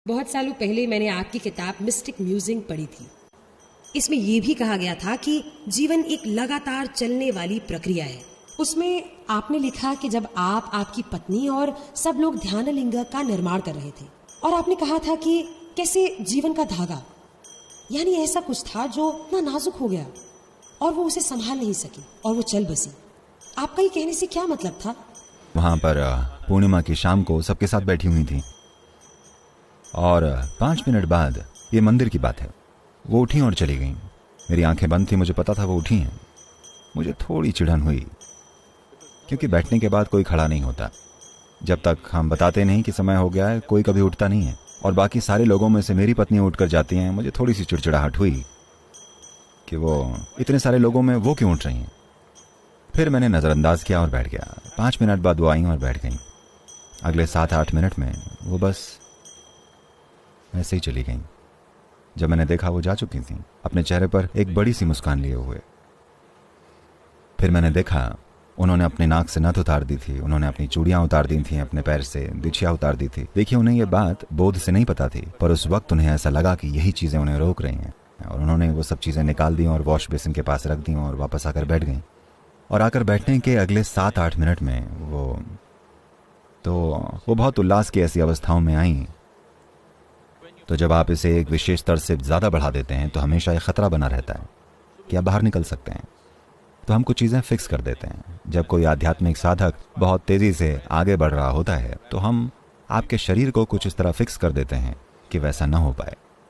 बहुत सालों पहले मैंने आपकी किताब मिस्टिक म्यूजिंग पढ़ी थी। इसमें यह भी कहा गया था कि जीवन एक लगातार चलने वाली प्रक्रिया है। उसमें आपने लिखा कि जब आप, आपकी पत्नी और सब लोग ध्यानलिंग का निर्माण कर रहे थे, और आपने कहा था कि कैसे जीवन का धागा, यानी ऐसा कुछ था जो इतना नाजुक हो गया और वो उसे संभाल नहीं सकी और वो चल बसी। आपका ये कहने से क्या मतलब था? वहां पर पूर्णिमा की शाम को सबके साथ बैठी हुई थी और 5 मिनट बाद, ये मंदिर की बात है, वो उठी और चली गई। मेरी आंखें बंद थी, मुझे पता था वो उठी हैं। मुझे थोड़ी चिढ़न हुई क्योंकि बैठने के बाद कोई खड़ा नहीं होता। जब तक हम बताते नहीं कि समय हो गया है, कोई कभी उठता नहीं है। और बाकी सारे लोगों में से मेरी पत्नी उठकर जाती हैं। मुझे थोड़ी सी चिड़चिड़ाहट हुई कि वो इतने सारे लोगों में वो क्यों उठ रही हैं। फिर मैंने नज़रअंदाज किया और बैठ गया। 5 मिनट बाद वो आई और बैठ गई। अगले 7-8 मिनट में वो बस ऐसे ही चली गई। जब मैंने देखा वो जा चुकी थी, अपने चेहरे पर एक बड़ी सी मुस्कान लिए हुए। फिर मैंने देखा उन्होंने अपने नाक से नथ उतार दी थी, उन्होंने अपनी चूड़ियां उतार दी थी, अपने पैर से बिछिया उतार दी थी। देखिए, उन्हें ये बात बोध से नहीं पता थी, पर उस वक्त उन्हें ऐसा लगा कि यही चीजें उन्हें रोक रही हैं, और उन्होंने वो सब चीजें निकाल दी और वॉश बेसिन के पास रख दी और वापस आकर बैठ गई। और आकर बैठने के अगले 7-8 मिनट में वो बहुत उल्लास की ऐसी अवस्थाओं में आई। तो जब आप इसे एक विशेष स्तर से ज्यादा बढ़ा देते हैं तो हमेशा एक खतरा बना रहता है कि आप बाहर निकल सकते हैं। तो हम कुछ चीजें फिक्स कर देते हैं। जब कोई आध्यात्मिक साधक बहुत तेजी से आगे बढ़ रहा होता है तो हम आपके शरीर को कुछ इस तरह फिक्स कर देते हैं कि वैसा न हो पाए।